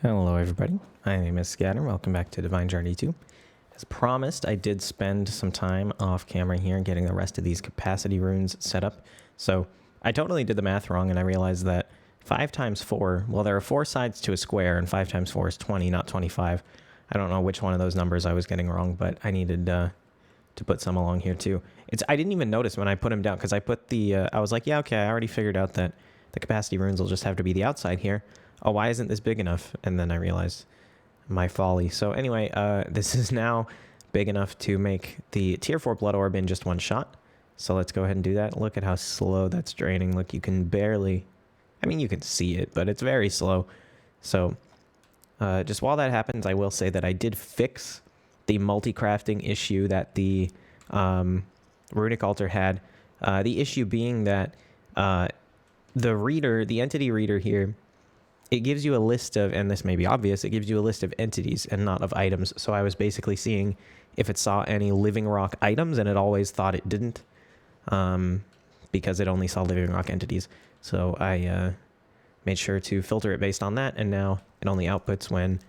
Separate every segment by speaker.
Speaker 1: Hello everybody, my name is Scatter. Welcome back to Divine Journey 2. As promised, I did spend some time off camera here getting the rest of these capacity runes set up. So I totally did the math wrong and I realized that 5 times 4, well there are 4 sides to a square and 5 times 4 is 20, not 25. I don't know which one of those numbers I was getting wrong, but I needed to put some along here too. I didn't even notice when I put them down because I put the, I was like, yeah, okay, I already figured out that the capacity runes will just have to be the outside here. Oh, why isn't this big enough? And then I realized my folly. So anyway, this is now big enough to make the tier 4 blood orb in just one shot. So let's go ahead and do that. Look at how slow that's draining. Look, you can barely, I mean, you can see it, but it's very slow. So just while that happens, I will say that I did fix the multi-crafting issue that the runic altar had. The issue being that the reader, the entity reader here, it gives you a list of, and this may be obvious, it gives you a list of entities and not of items. So I was basically seeing if it saw any living rock items, and it always thought it didn't because it only saw living rock entities. So I made sure to filter it based on that, and now it only outputs when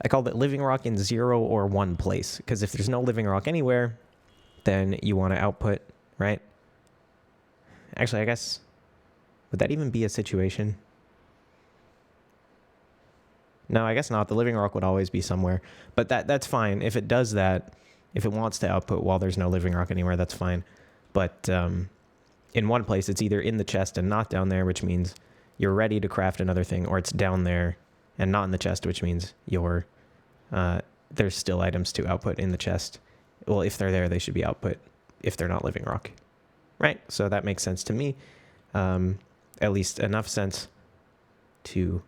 Speaker 1: I called it living rock in 0 or 1 place. Because if there's no living rock anywhere, then you want to output, right? Actually, I guess, would that even be a situation? No, I guess not. The living rock would always be somewhere. But that's fine. If it does that, if it wants to output while there's no living rock anywhere, that's fine. But in one place, it's either in the chest and not down there, which means you're ready to craft another thing, or it's down there and not in the chest, which means you're there's still items to output in the chest. Well, if they're there, they should be output if they're not living rock. Right? So that makes sense to me. At least enough sense to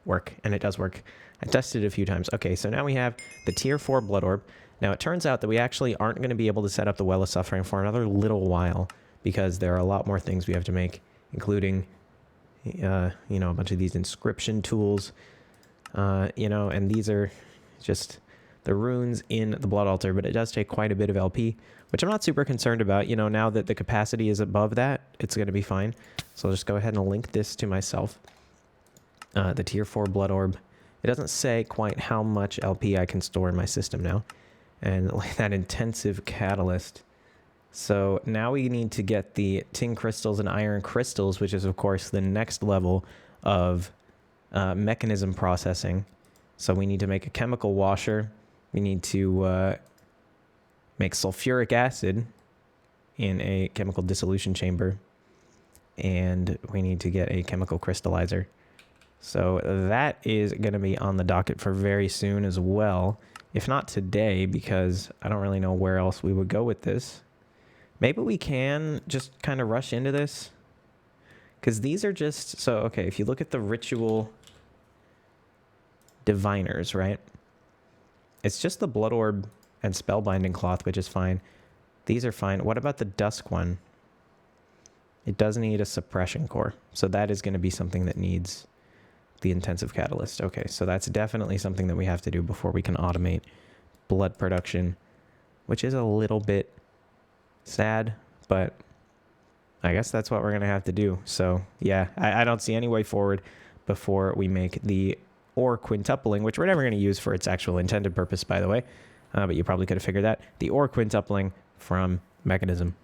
Speaker 1: work, and it does work. I tested it a few times. Okay, so now we have the tier 4 blood orb. Now it turns out that we actually aren't going to be able to set up the Well of Suffering for another little while because there are a lot more things we have to make, including a bunch of these inscription tools, and these are just the runes in the blood altar, but it does take quite a bit of LP, which I'm not super concerned about. Now that the capacity is above that, it's going to be fine. So I'll just go ahead and link this to myself. The tier 4 blood orb. It doesn't say quite how much LP I can store in my system now. And like that intensive catalyst. So now we need to get the tin crystals and iron crystals, which is of course the next level of mechanism processing. So we need to make a chemical washer. We need to make sulfuric acid in a chemical dissolution chamber. And we need to get a chemical crystallizer. So that is going to be on the docket for very soon as well. If not today, because I don't really know where else we would go with this. Maybe we can just kind of rush into this. Because these are just... So, okay, if you look at the ritual diviners, right? It's just the blood orb and spellbinding cloth, which is fine. These are fine. What about the dusk one? It does need a suppression core. So that is going to be something that needs the intensive catalyst. Okay, so that's definitely something that we have to do before we can automate blood production, which is a little bit sad, but I guess that's what we're going to have to do. So yeah, I don't see any way forward before we make the ore quintupling, which we're never going to use for its actual intended purpose, by the way, but you probably could have figured that. The ore quintupling from mechanism.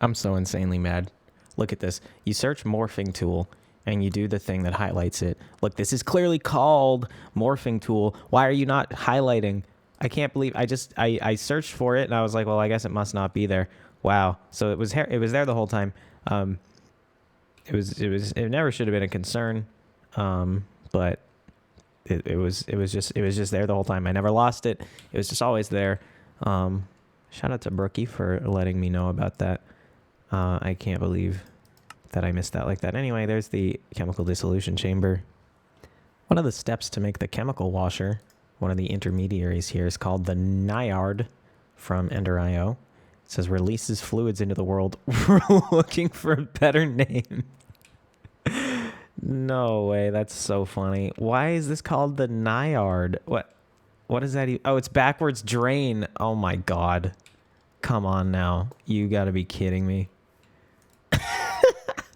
Speaker 1: I'm so insanely mad. Look at this. You search morphing tool, and you do the thing that highlights it. Look, this is clearly called morphing tool. Why are you not highlighting? I can't believe I searched for it and I was like, well, I guess it must not be there. Wow. So it was there the whole time. It never should have been a concern. But it was just there the whole time. I never lost it. It was just always there. Shout out to Brookie for letting me know about that. I can't believe that I missed that like that. Anyway, there's the chemical dissolution chamber. One of the steps to make the chemical washer, one of the intermediaries here, is called the Nyard from Ender.io. It says releases fluids into the world. We're looking for a better name. No way, that's so funny. Why is this called the Nyard? What is that? Oh, it's backwards drain. Oh my god. Come on now. You gotta be kidding me.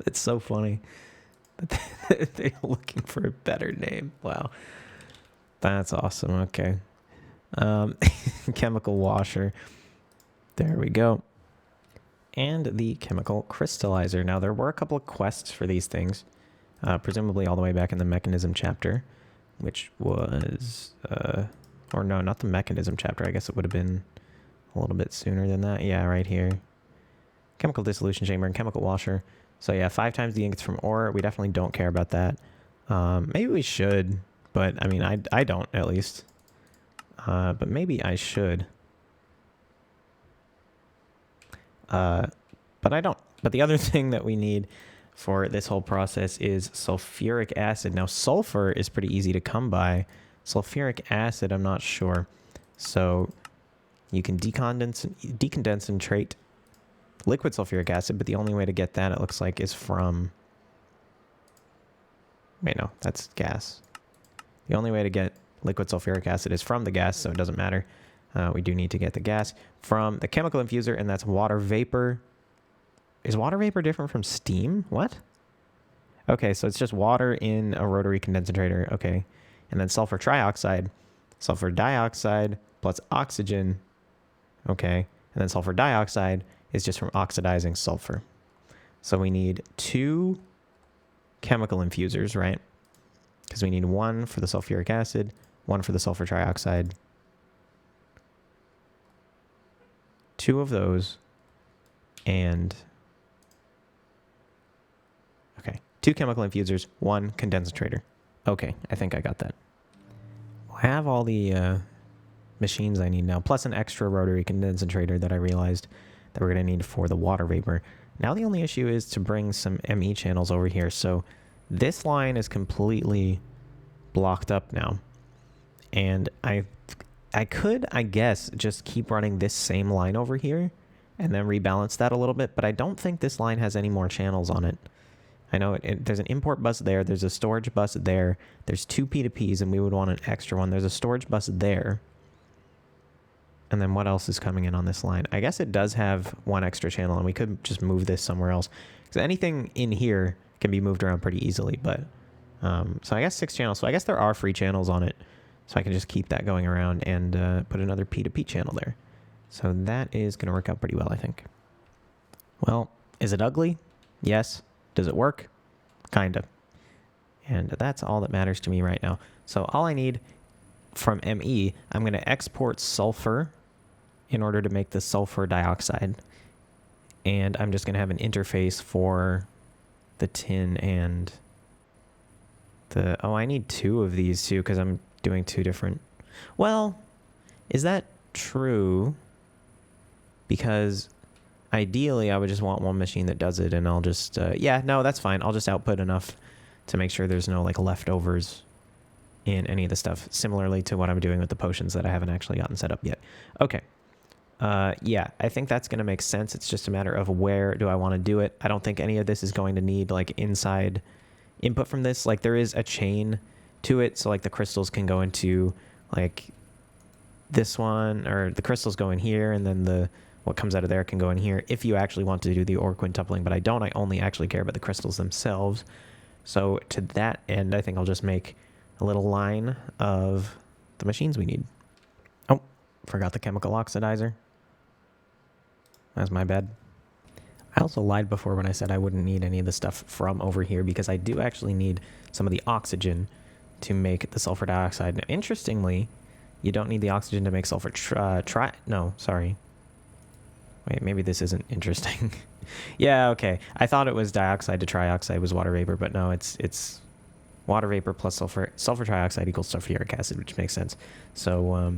Speaker 1: It's so funny. They're looking for a better name. Wow. That's awesome. Okay. Chemical washer. There we go. And the chemical crystallizer. Now, there were a couple of quests for these things, presumably all the way back in the mechanism chapter, which was, or no, not the mechanism chapter. I guess it would have been a little bit sooner than that. Yeah, right here. Chemical dissolution chamber and chemical washer. So yeah, 5 times the ingots from ore. We definitely don't care about that. Maybe we should, but I mean, I don't at least. But maybe I should. But I don't. But the other thing that we need for this whole process is sulfuric acid. Now, sulfur is pretty easy to come by. Sulfuric acid, I'm not sure. So you can decondense liquid sulfuric acid, but the only way to get that, it looks like, is from... Wait, no, that's gas. The only way to get liquid sulfuric acid is from the gas, so it doesn't matter. We do need to get the gas from the chemical infuser, and that's water vapor. Is water vapor different from steam? What? Okay, so it's just water in a rotary condensator. Okay. And then sulfur trioxide, sulfur dioxide plus oxygen. Okay. And then sulfur dioxide is just from oxidizing sulfur. So we need 2 chemical infusers, right? Because we need 1 for the sulfuric acid, 1 for the sulfur trioxide. 2 of those, and... Okay, 2 chemical infusers, 1 condensator. Okay, I think I got that. I have all the machines I need now, plus an extra rotary condensator that I realized that we're going to need for the water vapor. Now the only issue is to bring some ME channels over here. So this line is completely blocked up now. And I could, I guess, just keep running this same line over here and then rebalance that a little bit, but I don't think this line has any more channels on it. I know there's an import bus there, there's a storage bus there, there's 2 P2Ps, and we would want an extra one. There's a storage bus there. And then what else is coming in on this line? I guess it does have 1 extra channel, and we could just move this somewhere else. Because anything in here can be moved around pretty easily, but... so I guess 6 channels. So I guess there are free channels on it. So I can just keep that going around and put another P2P channel there. So that is going to work out pretty well, I think. Well, is it ugly? Yes. Does it work? Kind of. And that's all that matters to me right now. So all I need from ME, I'm going to export sulfur in order to make the sulfur dioxide. And I'm just going to have an interface for the tin and the... Oh, I need 2 of these too because I'm doing 2 different... Well, is that true? Because ideally I would just want 1 machine that does it, and I'll just... yeah, no, that's fine. I'll just output enough to make sure there's no like leftovers in any of the stuff, similarly to what I'm doing with the potions that I haven't actually gotten set up yet. Okay. Yeah, I think that's going to make sense. It's just a matter of where do I want to do it. I don't think any of this is going to need like inside input from this. Like there is a chain to it, so like the crystals can go into like this one, or the crystals go in here, and then the what comes out of there can go in here if you actually want to do the ore quintupling, but I don't. I only actually care about the crystals themselves. So to that end, I think I'll just make a little line of the machines we need. Oh, forgot the chemical oxidizer. That's my bad. I also lied before when I said I wouldn't need any of the stuff from over here, because I do actually need some of the oxygen to make the sulfur dioxide. Now, interestingly, you don't need the oxygen to make sulfur no, sorry. Wait, maybe this isn't interesting. Yeah, okay. I thought it was dioxide to trioxide was water vapor, but no, it's water vapor plus sulfur trioxide equals sulfuric acid, which makes sense. So,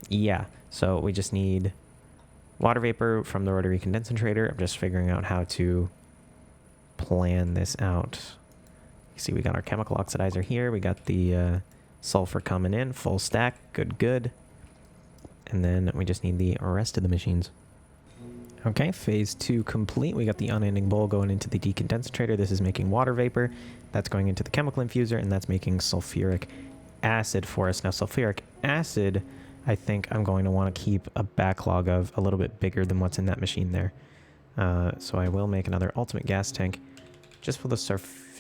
Speaker 1: yeah. So we just need water vapor from the rotary condensator. I'm just figuring out how to plan this out. You see, we got our chemical oxidizer here. We got the sulfur coming in, full stack, good. And then we just need the rest of the machines. Okay, phase 2 complete. We got the unending bowl going into the decondensator. This is making water vapor. That's going into the chemical infuser, and that's making sulfuric acid for us. Now, sulfuric acid, I think I'm going to want to keep a backlog of a little bit bigger than what's in that machine there. So I will make another ultimate gas tank just for the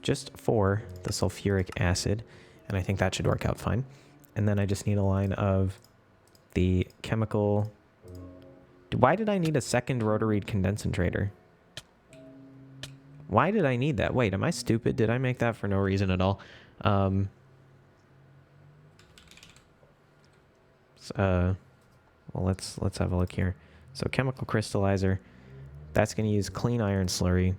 Speaker 1: just for the sulfuric acid, and I think that should work out fine. And then I just need a line of the chemical... Why did I need a second rotary condensator? Why did I need that? Wait, am I stupid? Did I make that for no reason at all? Well, let's have a look here. So chemical crystallizer, that's going to use clean iron slurry.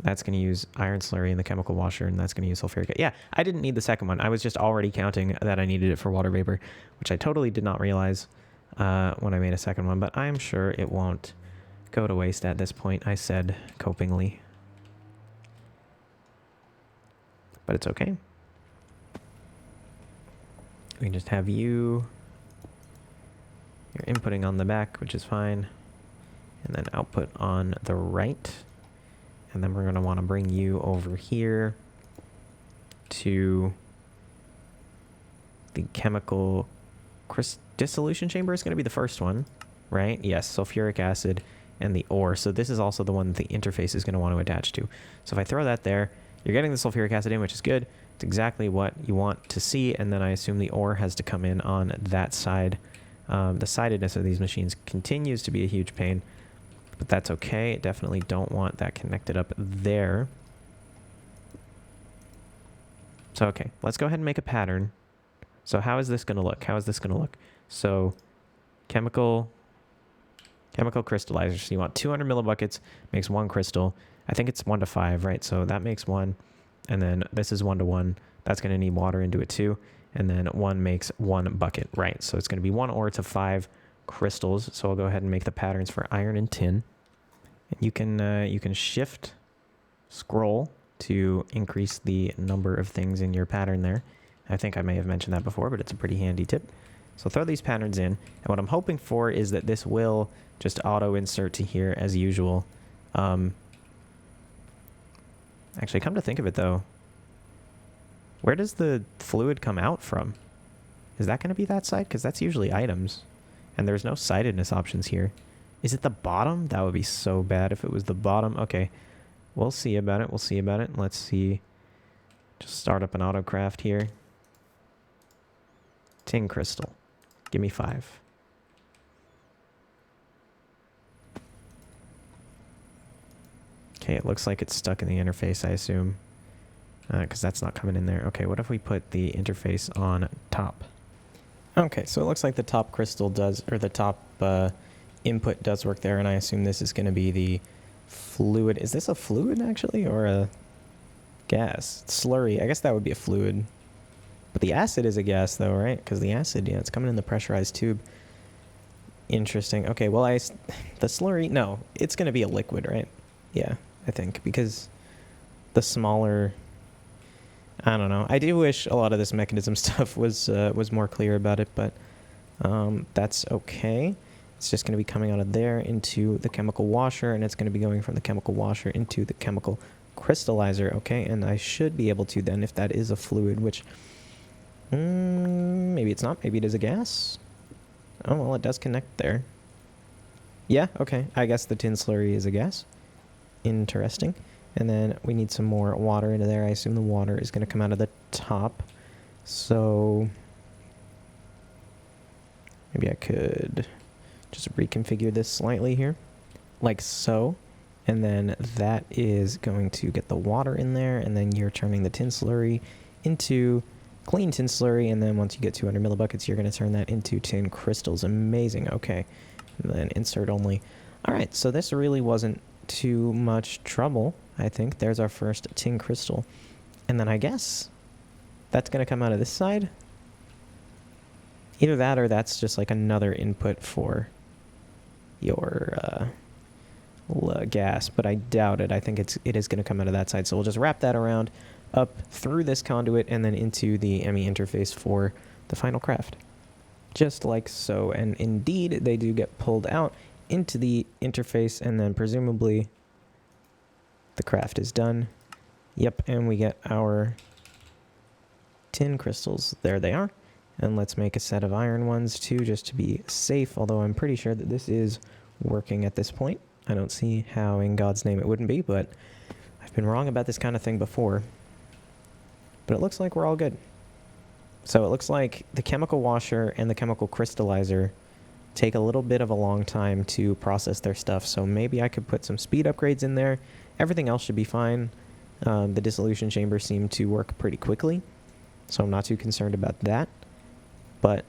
Speaker 1: That's going to use iron slurry in the chemical washer, and that's going to use sulfuric. Yeah, I didn't need the second one. I was just already counting that I needed it for water vapor, which I totally did not realize when I made a second one, but I'm sure it won't go to waste at this point, I said copingly. But it's okay. We can just have you... You're inputting on the back, which is fine. And then output on the right. And then we're going to want to bring you over here to the chemical dissolution chamber is going to be the first one, right? Yes, sulfuric acid and the ore. So this is also the one that the interface is going to want to attach to. So if I throw that there, you're getting the sulfuric acid in, which is good. It's exactly what you want to see. And then I assume the ore has to come in on that side. The sidedness of these machines continues to be a huge pain, but that's okay. Definitely don't want that connected up there. So, okay, let's go ahead and make a pattern. So how is this going to look? How is this going to look? So chemical crystallizer. So you want 200 millibuckets, makes one crystal. I think it's 1 to 5, right? So that makes one. And then this is 1 to 1. That's going to need water into it too. And then 1 makes 1 bucket, right? So it's going to be 1 ore to 5 crystals. So I'll go ahead and make the patterns for iron and tin. And you can shift scroll to increase the number of things in your pattern there. I think I may have mentioned that before, but it's a pretty handy tip. So throw these patterns in, and what I'm hoping for is that this will just auto insert to here as usual. Actually, come to think of it though, where does the fluid come out from? Is that going to be that side? Because that's usually items, and there's no sidedness options here. Is it the bottom? That would be so bad if it was the bottom. Okay, we'll see about it. We'll see about it. Let's see. Just start up an autocraft here. Tin crystal. Give me 5. Okay, it looks like it's stuck in the interface, I assume. Because that's not coming in there. Okay, what if we put the interface on top? Okay, so it looks like the top crystal does, or the top input does work there, and I assume this is going to be the fluid. Is this a fluid, actually, or a gas? Slurry. I guess that would be a fluid. But the acid is a gas, though, right? Because the acid, yeah, it's coming in the pressurized tube. Interesting. Okay, well, the slurry, no, it's going to be a liquid, right? Yeah, I think, because the smaller... I don't know. I do wish a lot of this mechanism stuff was more clear about it, but that's okay. It's just going to be coming out of there into the chemical washer, and it's going to be going from the chemical washer into the chemical crystallizer, okay? And I should be able to then, if that is a fluid, which maybe it's not. Maybe it is a gas. Oh, well, it does connect there. Yeah, okay. I guess the tin slurry is a gas. Interesting. And then we need some more water into there. I assume the water is going to come out of the top. So maybe I could just reconfigure this slightly here, like so. And then that is going to get the water in there. And then you're turning the tin slurry into clean tin slurry. And then once you get 200 millibuckets, you're going to turn that into tin crystals. Amazing. Okay. And then insert only. All right. So this really wasn't too much trouble. I think there's our first tin crystal. And then I guess that's going to come out of this side. Either that or that's just like another input for your gas, but I doubt it. I think it is going to come out of that side. So we'll just wrap that around up through this conduit and then into the ME interface for the final craft. Just like so. And indeed, they do get pulled out into the interface, and then presumably the craft is done. Yep, and we get our tin crystals. There they are. And let's make a set of iron ones too, just to be safe, although I'm pretty sure that this is working at this point. I don't see how in God's name it wouldn't be, but I I've been wrong about this kind of thing before, but it looks like we're all good. So it looks like the chemical washer and the chemical crystallizer take a little bit of a long time to process their stuff, so maybe I could put some speed upgrades in there. Everything else should be fine. The dissolution chambers seem to work pretty quickly, so I'm not too concerned about that. But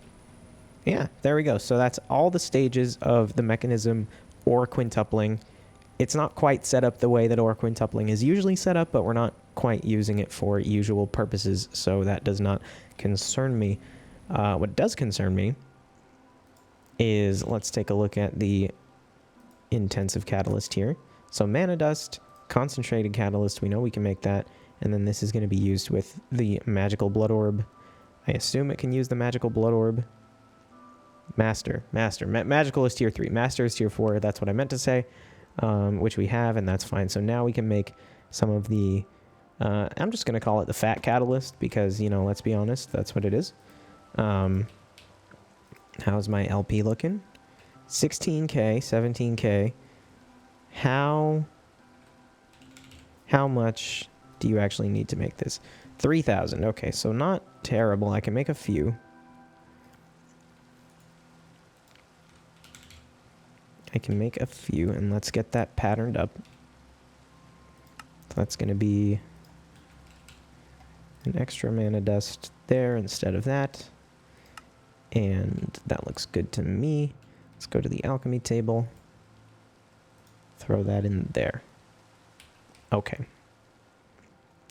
Speaker 1: yeah, there we go. So that's all the stages of the mechanism or quintupling. It's not quite set up the way that or quintupling is usually set up, but we're not quite using it for usual purposes, so that does not concern me. What does concern me is, let's take a look at the intensive catalyst here. So mana dust, concentrated catalyst, we know we can make that, and then this is going to be used with the magical blood orb. I assume it can use the magical blood orb. Magical is tier 3, master is tier 4, that's what I meant to say, which we have, and that's fine. So now we can make some of the, I'm just going to call it the fat catalyst, because, you know, let's be honest, that's what it is. How's my LP looking? 16k, 17k. How much do you actually need to make this? 3,000. Okay, so not terrible. I can make a few. And let's get that patterned up. So that's going to be an extra mana dust there instead of that. And that looks good to me. Let's go to the alchemy table. Throw that in there. Okay.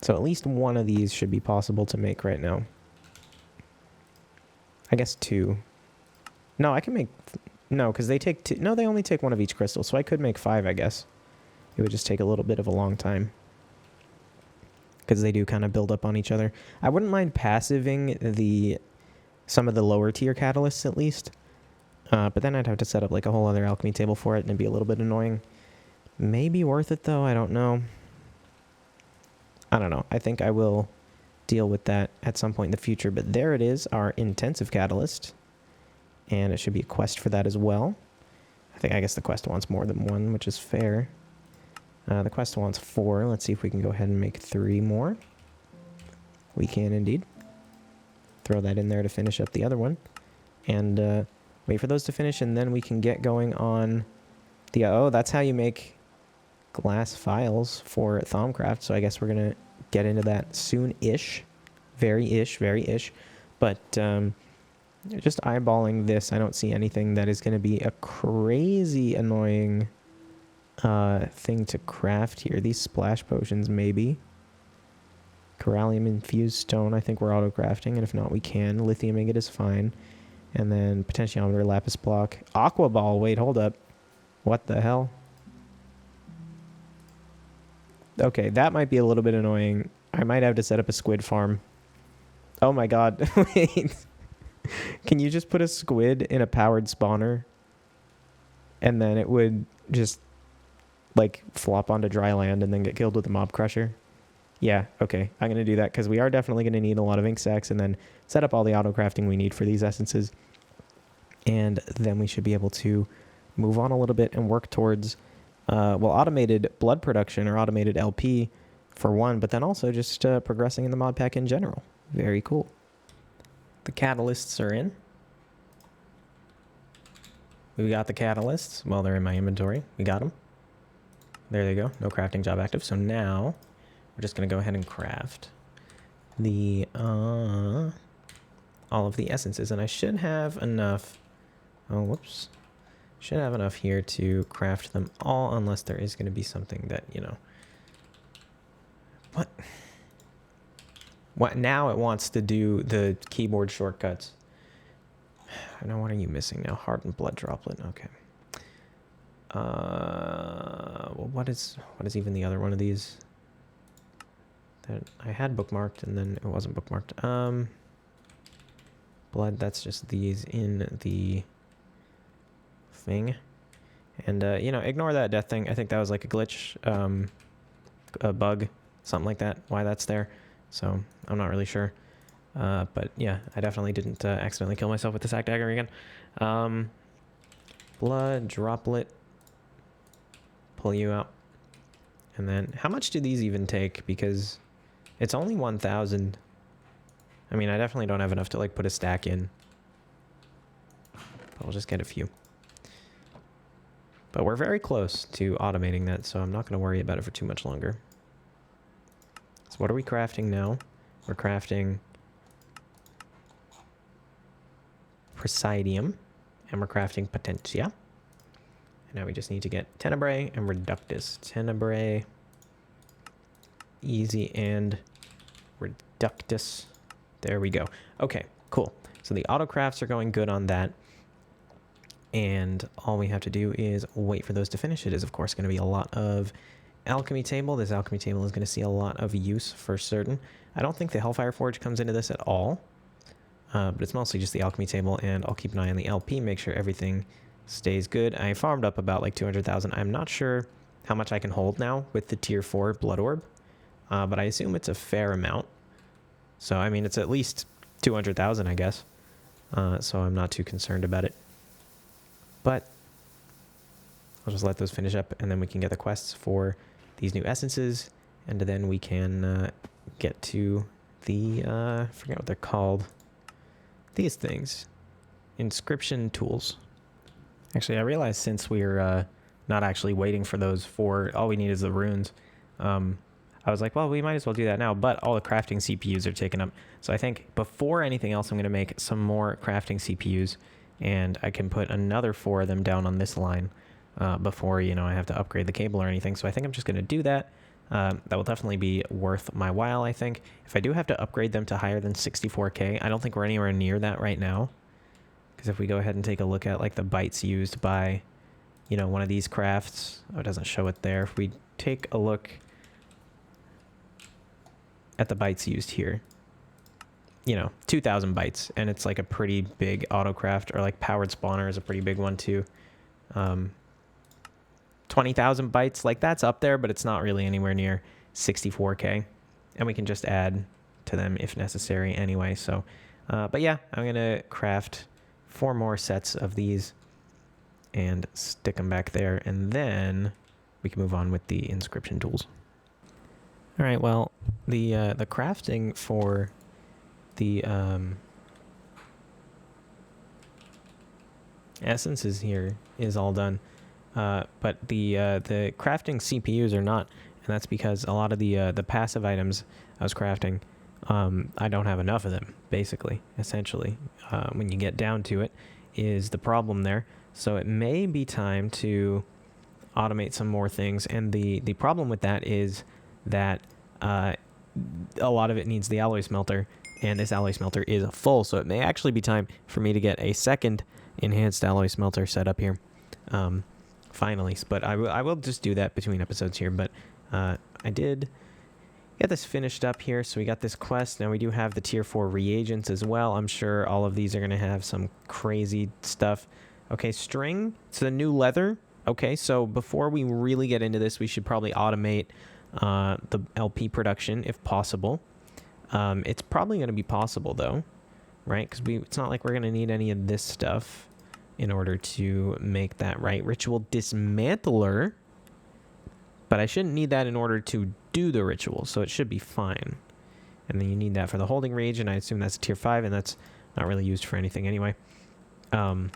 Speaker 1: So at least one of these should be possible to make right now. I guess 2. No, I can make... No, because they take 2... No, they only take 1 of each crystal, so I could make 5, I guess. It would just take a little bit of a long time, because they do kind of build up on each other. I wouldn't mind passiving some of the lower tier catalysts at least. But then I'd have to set up like a whole other alchemy table for it, and it'd be a little bit annoying. Maybe worth it though, I don't know. I think I will deal with that at some point in the future. But there it is, our intensive catalyst. And it should be a quest for that as well. I guess the quest wants more than 1, which is fair. The quest wants 4. Let's see if we can go ahead and make 3 more. We can indeed. Throw that in there to finish up the other one. And wait for those to finish, and then we can get going on the... Oh, that's how you make glass files for Thaumcraft. So I guess we're going to get into that soon-ish. Very-ish. But just eyeballing this, I don't see anything that is going to be a crazy annoying thing to craft here. These splash potions, maybe. Corallium infused stone, I think we're auto-crafting, and if not, we can. Lithium ingot is fine. And then potentiometer, lapis block. Aqua ball, wait, hold up. What the hell? Okay, that might be a little bit annoying. I might have to set up a squid farm. Oh my god, wait. Can you just put a squid in a powered spawner? And then it would just, like, flop onto dry land and then get killed with a mob crusher? Yeah, okay, I'm going to do that, because we are definitely going to need a lot of ink sacs, and then set up all the auto-crafting we need for these essences. And then we should be able to move on a little bit and work towards, automated blood production or automated LP for one, but then also just progressing in the mod pack in general. Very cool. The catalysts are in. We got the catalysts. Well, they're in my inventory. We got them. There they go. No crafting job active. So now we're just going to go ahead and craft the all of the essences. And I should have enough. Oh, whoops. Should have enough here to craft them all, unless there is going to be something that, you know. What now? It wants to do the keyboard shortcuts. Now, what are you missing now? Hardened blood droplet. Okay. Well, what is even the other one of these that I had bookmarked and then it wasn't bookmarked? Blood. That's just these in the thing. And you know, ignore that death thing. I think that was like a glitch, a bug, something like that. Why that's there. So I'm not really sure. But yeah, I definitely didn't accidentally kill myself with the sack dagger again. Blood droplet. Pull you out. And then how much do these even take? Because it's only 1,000. I mean, I definitely don't have enough to like put a stack in. But I'll just get a few. But we're very close to automating that, so I'm not going to worry about it for too much longer. So what are we crafting now? We're crafting Presidium, and we're crafting Potentia. And now we just need to get Tenebrae and Reductus. Tenebrae, easy, and Reductus. There we go. Okay, cool. So the auto crafts are going good on that. And all we have to do is wait for those to finish. It is, of course, going to be a lot of alchemy table. This alchemy table is going to see a lot of use for certain. I don't think the Hellfire Forge comes into this at all. But it's mostly just the alchemy table, and I'll keep an eye on the LP, make sure everything stays good. I farmed up about like 200,000. I'm not sure how much I can hold now with the tier 4 blood orb, but I assume it's a fair amount. So, I mean, it's at least 200,000, I guess. So I'm not too concerned about it. But I'll just let those finish up, and then we can get the quests for these new essences, and then we can get to the, I forget what they're called. These things. Inscription tools. Actually, I realized since we're not actually waiting for those for, all we need is the runes. I was like, well, we might as well do that now, but all the crafting CPUs are taken up. So I think before anything else, I'm going to make some more crafting CPUs, and I can put another 4 of them down on this line before, you know, I have to upgrade the cable or anything. So I think I'm just going to do that. That will definitely be worth my while, I think. If I do have to upgrade them to higher than 64K, I don't think we're anywhere near that right now. Because if we go ahead and take a look at like the bytes used by, you know, one of these crafts, oh, it doesn't show it there. If we take a look at the bytes used here, you know, 2,000 bytes, and it's like a pretty big auto craft, or like powered spawner is a pretty big one too. 20,000 bytes, like that's up there, but it's not really anywhere near 64K, and we can just add to them if necessary anyway. So, but yeah, I'm gonna craft 4 more sets of these and stick them back there, and then we can move on with the inscription tools. All right, well, the crafting for the essences here is all done. But the crafting CPUs are not, and that's because a lot of the passive items I was crafting, I don't have enough of them, basically, essentially. When you get down to it, is the problem there. So it may be time to automate some more things, and the problem with that is that a lot of it needs the alloy smelter, and this alloy smelter is full, so it may actually be time for me to get a second enhanced alloy smelter set up here. Finally, but I will just do that between episodes here. But I did get this finished up here, so we got this quest. Now we do have the tier 4 reagents as well. I'm sure all of these are going to have some crazy stuff. Okay, string, it's the new leather. Okay, so before we really get into this, we should probably automate the LP production if possible. It's probably going to be possible though, right? Because it's not like we're going to need any of this stuff in order to make that, right? Ritual dismantler, but I shouldn't need that in order to do the ritual, so it should be fine. And then you need that for the holding reagent. I assume that's a tier 5, and that's not really used for anything anyway. The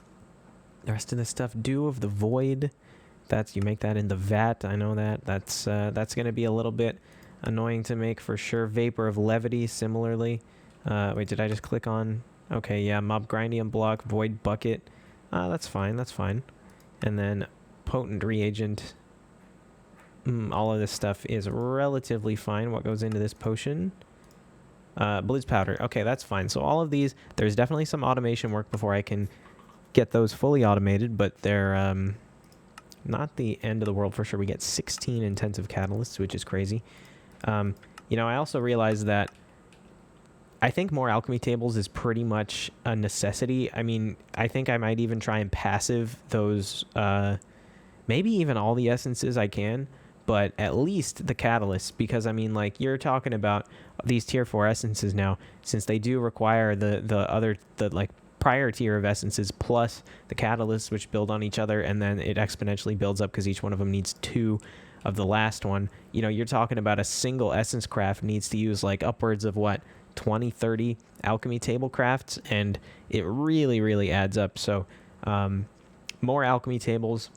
Speaker 1: rest of this stuff, Dew of the Void, that's, you make that in the vat. I know that. That's going to be a little bit annoying to make for sure. Vapor of Levity, similarly. Wait, did I just click on? Okay, yeah, Mob Grindium Block, Void Bucket. That's fine, that's fine. And then Potent Reagent. All of this stuff is relatively fine. What goes into this potion? Blizz Powder. Okay, that's fine. So all of these, there's definitely some automation work before I can get those fully automated, but they're not the end of the world for sure. We get 16 intensive catalysts, which is crazy. You know, I also realized that I think more alchemy tables is pretty much a necessity. I mean, I think I might even try and passive those, maybe even all the essences I can, but at least the catalysts, because I mean, like, you're talking about these tier 4 essences now, since they do require the like prior tier of essences plus the catalysts, which build on each other, and then it exponentially builds up because each one of them needs 2 of the last one, you know, you're talking about a single essence craft needs to use like upwards of what, 20, 30 alchemy table crafts, and it really, really adds up. So more alchemy tables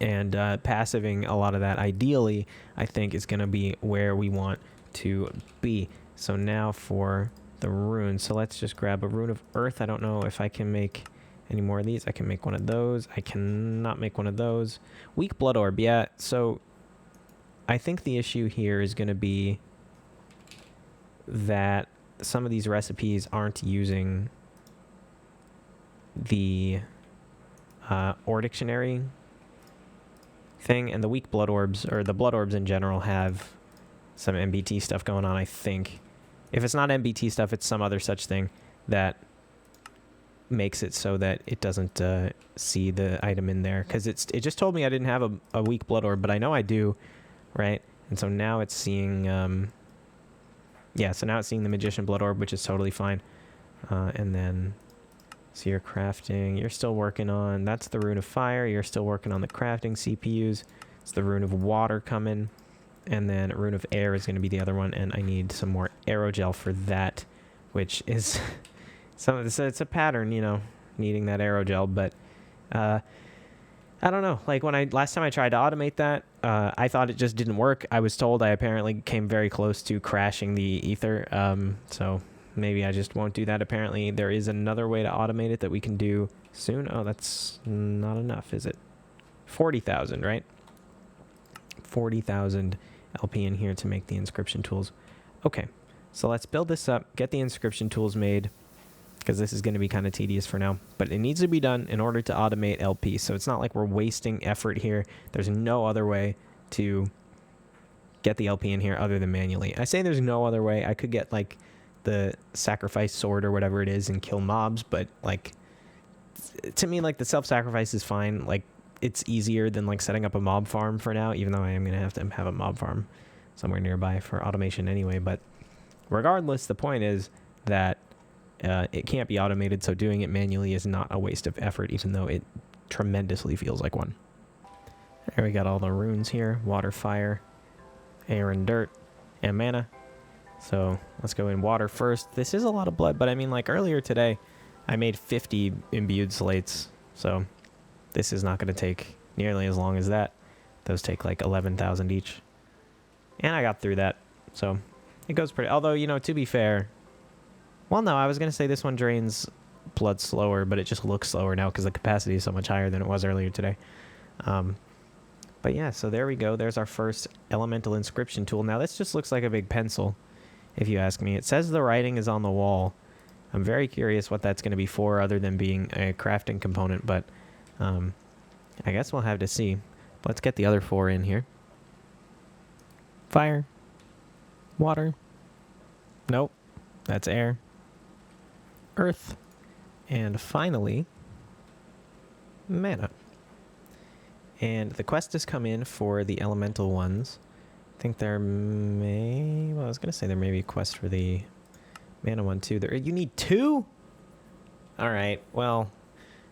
Speaker 1: and passiving a lot of that, ideally, I think is going to be where we want to be. So now for the runes. So let's just grab a rune of earth. I don't know if I can make any more of these. I can make one of those. I cannot make one of those. Weak blood orb. Yeah, so I think the issue here is going to be that some of these recipes aren't using the Ore Dictionary thing, and the weak blood orbs, or the blood orbs in general, have some MBT stuff going on, I think. If it's not MBT stuff, it's some other such thing that makes it so that it doesn't see the item in there, because it just told me I didn't have a weak blood orb, but I know I do, right? And so now it's seeing yeah, so now it's seeing the magician blood orb, which is totally fine. And then so you're crafting, you're still working on, that's the rune of fire, you're still working on the crafting CPUs. It's the rune of water coming, and then rune of air is going to be the other one, and I need some more aerogel for that, which is it's a pattern, you know, needing that aerogel. But I don't know, like when last time I tried to automate that, I thought it just didn't work. I was told I apparently came very close to crashing the ether, so maybe I just won't do that. Apparently there is another way to automate it that we can do soon. Oh, that's not enough, is it? 40,000, right? 40,000 LP in here to make the inscription tools. Okay, so let's build this up, get the inscription tools made, because this is going to be kind of tedious for now, but it needs to be done in order to automate LP. So it's not like we're wasting effort here. There's no other way to get the LP in here other than manually. I say there's no other way. I could get like the sacrifice sword or whatever it is and kill mobs, but like to me, like the self-sacrifice is fine. Like it's easier than like setting up a mob farm for now, even though I am going to have a mob farm somewhere nearby for automation anyway. But regardless, the point is that it can't be automated, so doing it manually is not a waste of effort, even though it tremendously feels like one. There we got all the runes here: water, fire, air, and dirt, and mana. So let's go in water first. This is a lot of blood, but I mean, like earlier today, I made 50 imbued slates, so this is not going to take nearly as long as that. Those take like 11,000 each, and I got through that, so it goes pretty. Although, you know, to be fair, well, no, I was going to say this one drains blood slower, but it just looks slower now because the capacity is so much higher than it was earlier today. But yeah, so there we go. There's our first elemental inscription tool. Now, this just looks like a big pencil, if you ask me. It says the writing is on the wall. I'm very curious what that's going to be for, other than being a crafting component, but I guess we'll have to see. Let's get the other four in here. Fire. Water. Nope. That's air. Earth. And finally, mana. And the quest has come in for the elemental ones. I think there may... Well, I was going to say there may be a quest for the mana one too. You need two? Alright, well,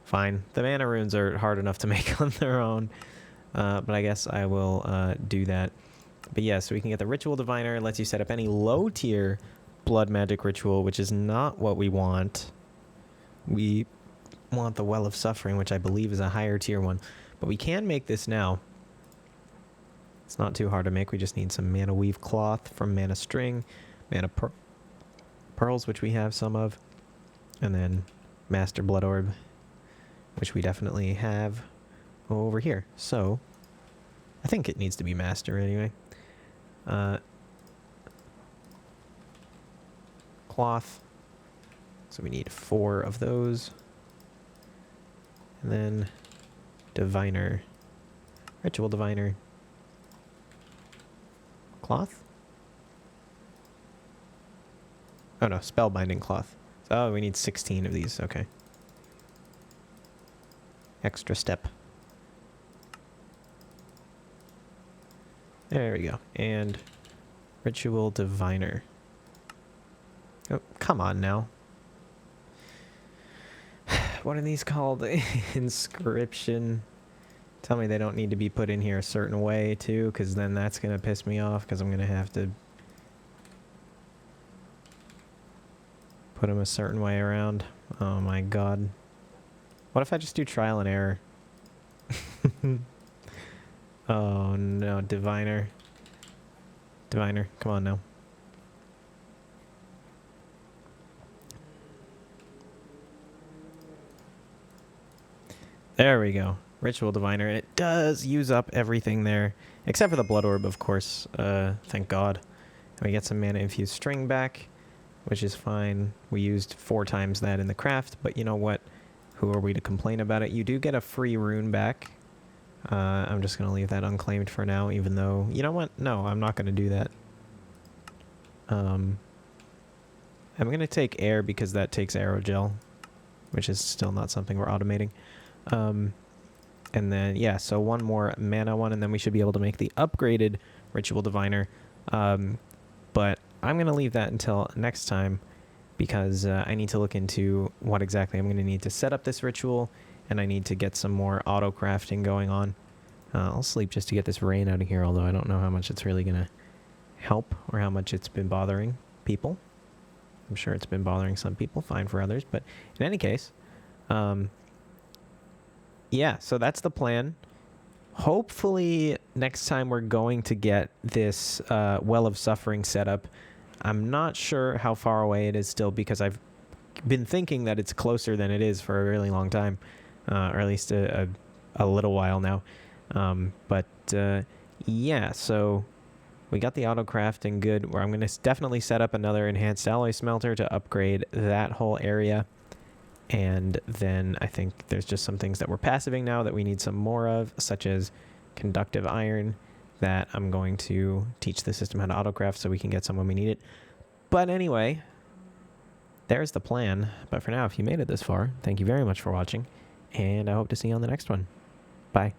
Speaker 1: fine. The mana runes are hard enough to make on their own. But I guess I will do that. But yeah, so we can get the Ritual Diviner. It lets you set up any low tier blood magic ritual, which is not what we want. We want the Well of Suffering, which I believe is a higher tier one. But we can make this now. It's not too hard to make. We just need some mana weave cloth from mana string, mana pearls, which we have some of, and then master blood orb, which we definitely have over here. So I think it needs to be master anyway. Cloth. So we need 4 of those. And then diviner. Ritual diviner. Cloth? Oh no, spellbinding cloth. Oh, we need 16 of these. Okay. Extra step. There we go. And ritual diviner. Oh, come on now. What are these called? Inscription Tell me they don't need to be put in here a certain way too, because then that's going to piss me off, because I'm going to have to put them a certain way around. Oh my god. What if I just do trial and error? Oh no, Diviner. Diviner, come on now. There we go. Ritual Diviner. And it does use up everything there. Except for the Blood Orb, of course. Thank God. And we get some mana infused string back, which is fine. We used 4 times that in the craft, but you know what? Who are we to complain about it? You do get a free rune back. I'm just going to leave that unclaimed for now, even though... You know what? No, I'm not going to do that. I'm going to take air because that takes aerogel, which is still not something we're automating. And then, yeah, so 1 more mana one, and then we should be able to make the upgraded Ritual Diviner. But I'm going to leave that until next time, because I need to look into what exactly I'm going to need to set up this ritual, and I need to get some more auto-crafting going on. I'll sleep just to get this rain out of here, although I don't know how much it's really going to help, or how much it's been bothering people. I'm sure it's been bothering some people, fine for others, but in any case... yeah, so that's the plan. Hopefully next time we're going to get this Well of Suffering set up. I'm not sure how far away it is still, because I've been thinking that it's closer than it is for a really long time, or at least a little while now. Yeah, so we got the auto crafting good, where I'm going to definitely set up another enhanced alloy smelter to upgrade that whole area. And then I think there's just some things that we're passiving now that we need some more of, such as conductive iron, that I'm going to teach the system how to autocraft so we can get some when we need it. But anyway, there's the plan. But for now, if you made it this far, thank you very much for watching, and I hope to see you on the next one. Bye.